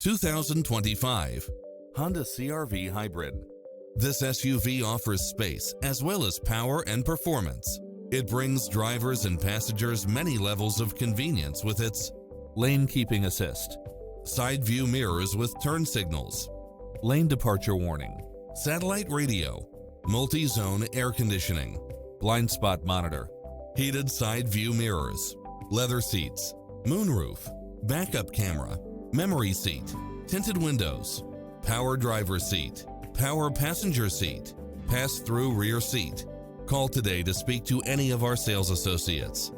2025 Honda CR-V Hybrid. This SUV offers space as well as power and performance. It brings drivers and passengers many levels of convenience with its lane keeping assist, side view mirrors with turn signals, lane departure warning, satellite radio, multi-zone air conditioning, blind spot monitor, heated side view mirrors, leather seats, moonroof, backup camera, memory seat, tinted windows, power driver seat, power passenger seat, pass-through rear seat. Call today to speak to any of our sales associates.